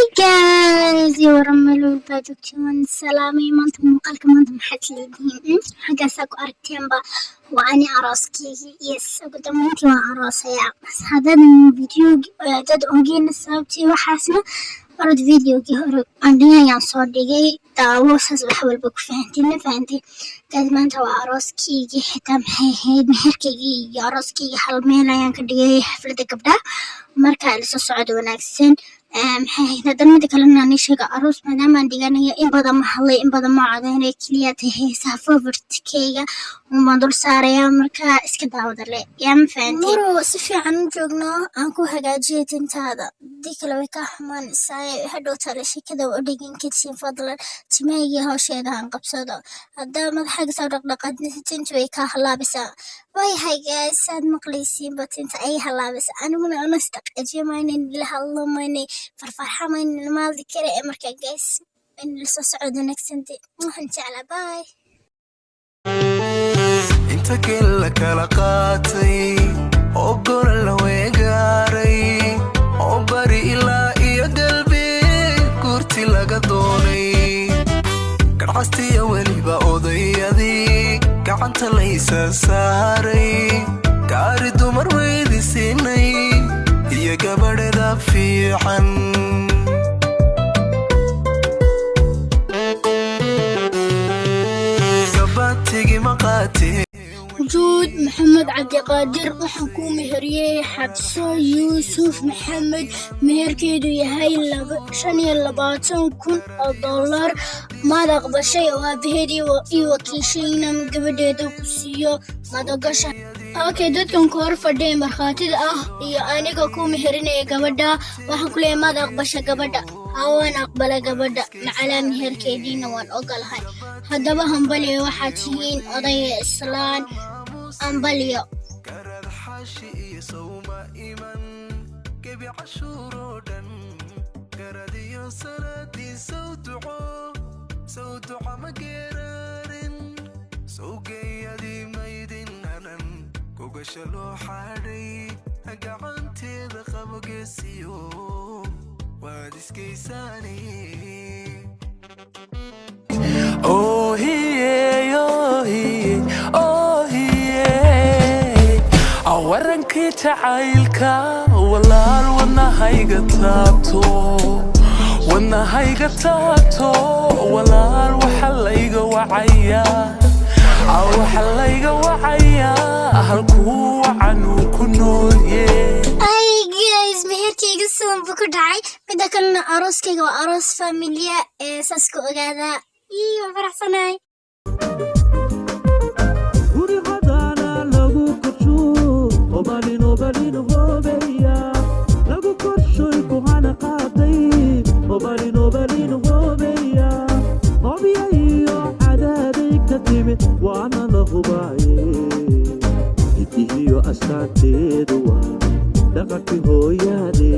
Hi guys, ورملوا الباجوكتون سلامي مانتم مقالكم مانتم حتليدين حقاسا ku aragteenba waa ani arooskeygi yes qudamoonkii waa aroosaya hadaan video dad ogeena sababtii waxaasna orod videogii hore aan soo dhigay daawo saas wax walba ku fahantiin dad maanta waa arooskeygi xitaa maxay ahayd meherkeygi iyo arooskeygi hal meel ayaan ka dhigay xafladda gabdhaha marka la soo socdo wanaagsan maxay hadan mid kale aan sheega aroos maadaama aan dhiganaya in badan ma hadlay in badan ma codeynay kaliya heesaha favorite-keyga uma dul saaraya marka iska daawada le yaa ma fahanteen maro si fiican u joogno aan ku hagaajiyay tintaada dii kale way ka xumaanaysaa hadhow tale shakada u dhigin kitchen fadlan timaayga hawsheeda aan qabsado hadda madaxaaga soo dhaqdhaqaadnisa tinta way ka halaabaysaa way hay guys sad maqleysiin batinta ay halaabaysaa aniguna aan istaqajimaynin la hadlamaynin farfarxamaynin maaldi kale marka guys in la soo socdo wanaagsanti waxaan jeclaa bye inta kala kala qaatay oo gora la weegaaray oo bari ilaa iyo galbi kurti laga doonay garcastiya weliba odayadii gacanta laysa saaray gaari dumar weydiisinay iyo gabadheeda fiican وجود محمد عبد القادر وحكو مهريه حبسو يوسف محمد مهر كيدو يهاي شانيا لباتن كن $1 ما دقب شيء وابهدي وكيشينا من قبل كسيو ما دقشا اوكي دادكم كور فردين مرخاتي iyo aniga ku meherinaya gabadha waxaan ku leeyahay ma daqbasha gabadha awaan aqbala gabadha macala meherkeediina waan ogolahay haddaba hambaliyo waxaad tihiin odaya islaan ambaliyo karad xashi iyo sawma iman gebi cashuuroodhan karadiyo sanadii sawduco ma geeraarin sawgeeyadii maydin hanan gogasha loo xaadhay gacanteeda qabo geesiyo waad iskaysaani oh yeah oh yeah oh yeah awarankii jacaylka walaal wadnahayga taabto walaal waxa layga wacaya halkuu wacanuu ku nooye ay guys meherkeyga sidan buu ku dhacay mida kalena arooskeyga waa aroos familia saas ku ogaada iyo faraxsanahay guri hadana lagu korsho obalino hobeya lagu korshoy ku hana qaaday obalino hobeya hobiya iyo cadaaday ka timid waana la hubaaye idiyo astaanteedu waa dhaqankii hooyaade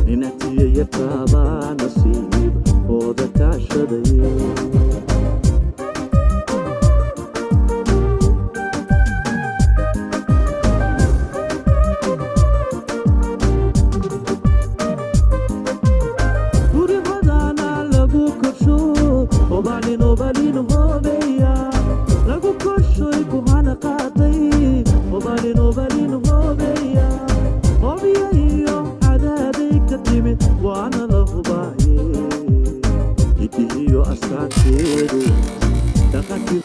ninatiya yaqaabaa nasiib ooda kaashaday obalino hobeya lagu korshoy ku hana qaaday obalino hobeya hobiya iyo cadaaday ka timid waana la hubaaye idiyo astaanteedu dhaqankii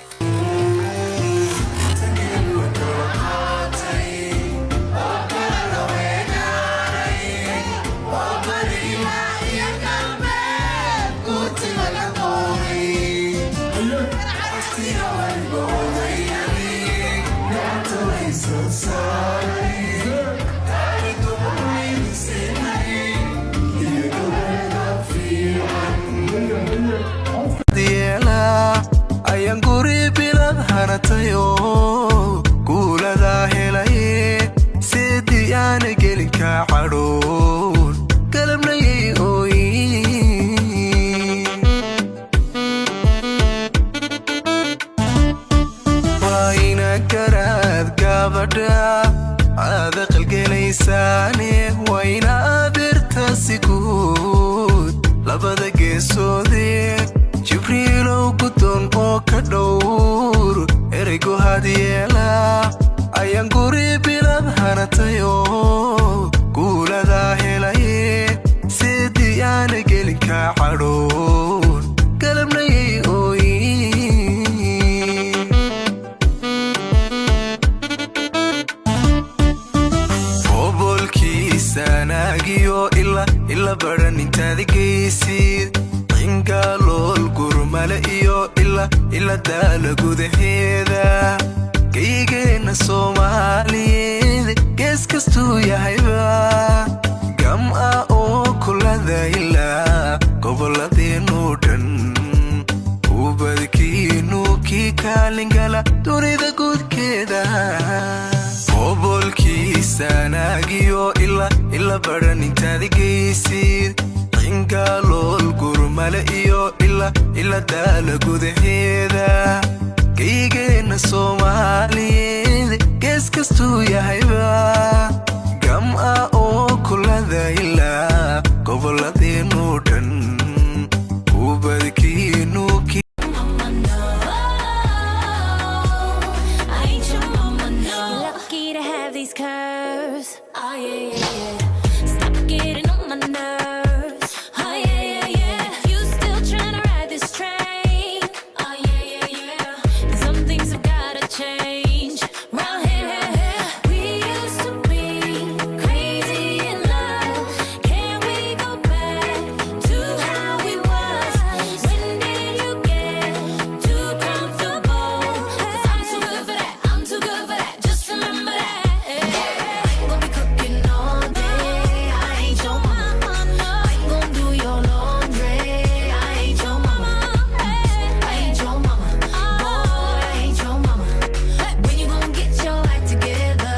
ayaan guri bilad haratayo guulada helaye seedii aana gelin ka cadhoon galabnayay ooyin waa ina garaad gabadha aada qalgelaysaane waa ina abirtaasi guud labada geesoodee jibriilow guddoon oo ka dhowr ereygu hadyeela ayaan guri bilad hanatayo guuladaa helaye sidii aana gelin kaa cadhoon galabnayay ooyin obolkiisanaagiyo ila badhan intaadi geysid qingalool gurmale iyo ila daala gudaheeda geygeenna soomaaliyeed gees kastuu yahayba gam'a oo kulada ilaa gobolladeennu dhan ubadkiinu kii kaalingala dunida guudkeeda obolkiisanaagiyo ila badhan intaadi geysid qingalool gurmale iyo ila daala gudaheeda geygeenna soomaaliyeed gees kastuu yahayba gam'a oo kulada ilaa gobolladeennu dhan ubadkiinu Lucky to have these curves. Oh yeah, yeah, yeah. Stop getting on my nerves. Oh yeah, yeah, yeah. You still tryna ride this train. Oh yeah, yeah, yeah. Some things have gotta change. Round here, we used to be crazy in love. Can we go back to how we was? When did you get too comfortable? 'Cause I'm too good for that. I'm too good for that. Just remember that. I ain't gon' be cooking all day. I ain't your mama. I ain't gon' do your laundry. I ain't your mama. I ain't your mama. Boy, I ain't your mama. When you gon' get your act together?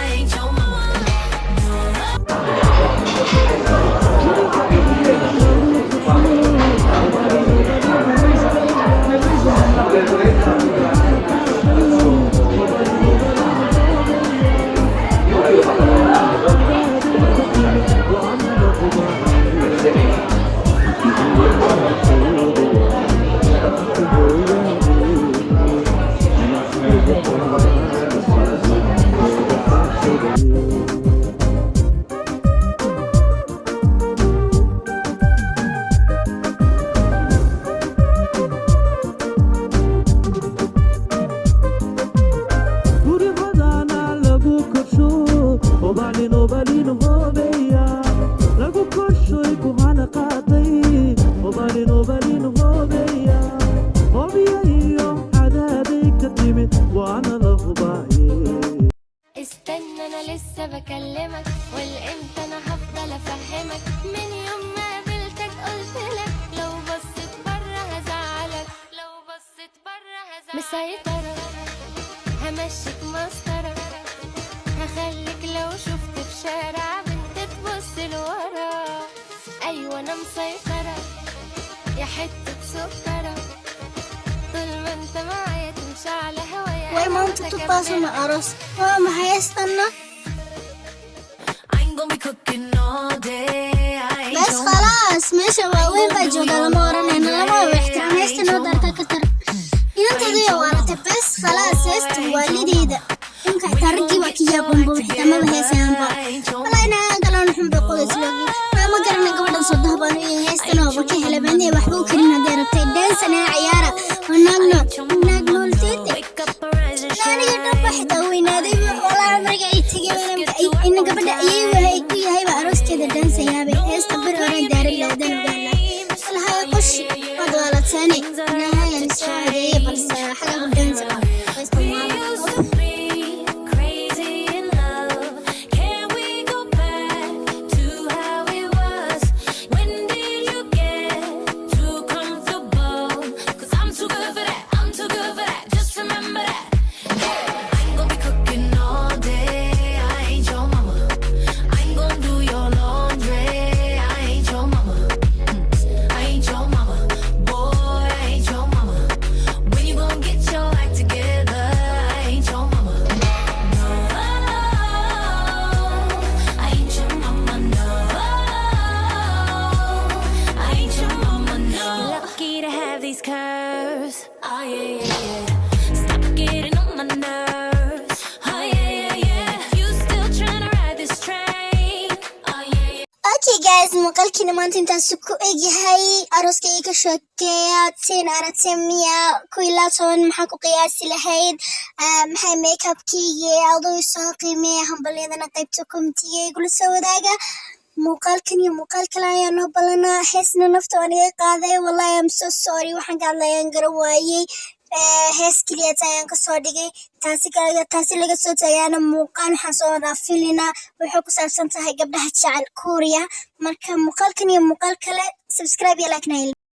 I ain't your mama. guri badana lagu korsho obalin hoobeya lagu korshoy ku hana qaaday obalin hoobeya hoobiya iyo cadaaday ka timid waana la hubaaye استنى انا لسه بكلمك والامتى انا هفضل افهمك من يوم ما قابلتك قلتلك لو بصيت بره هزعلك لو بصيت بره هزعلك مسيطرة همشيك مسطرة هخليك لو شفت في شارع بنت تبص لورا ايوه انا مسيطرة يا حتة سكرة طول ما انت معايا تمشي على هوايا way maanta tubaasuma aroos waa maxay haystana I ain't gonna be cooking all day. I ain't bas your khalaas meesha waaweyn baa jooga lama oranayna lama ixtiraam haystana darka ka tar inantadiyo waarata bas khalaas haysta waalideeda inka targi waa kiya bombo xitamada heesaanba walayna galan xumbe qoys loogi ma garana gabadhan soo dahbaan iyo haystana oo ka helabeenay waxba u karin hadii rabtay dance ciyaara naagno noolteed wake up and rise and shine. aniga dhanba xitaa weynaaday walaa marga ay tegeen in gabadha ayay ku yahay arooskeeda dansayaabay heesta bir oran daaray lawdan gaala salahay qosh wadwaalatani nahayaan saadeey balse xaga u dansa We used to be crazy in love. Can we go back to how it was? When did you get too comfortable? 'Cause I'm too good for that. I'm too good for that. Just remember that. I ain't gonna be cooking all day. I ain't your mama. I ain't gonna do your laundry. I ain't your mama. yeah, yeah, yeah. Stop getting on my nerves. Oh, yeah, yeah, yeah. You still trying to ride this train. Oh, yeah, yeah. Okay guys, muuqaalkiina maanta intaasuu ku egyahay arooskayga ka sheekeeya 10 out of 10 miya ku ilaa 10 maxaa ku qiyaasi lahayd maxay makeupkayga aduu soo qiimeeya hambalyadana qaybta committee igula soo wadaaga muuqaalkan iyo muuqaal kale ayaa noo balanaa heesna nafta waan iga qaaday wallahi I'm so sorry waxaan ka hadlayaan garan waayey hees keliya ayaan kasoo dhigay taasi laga soo tagaana muuqaal waxaan soo wadaa filina waxay ku saabsan tahay gabdhaha jecel Korea marka muuqaalkan iyo muuqaal kale subscribe iyo like na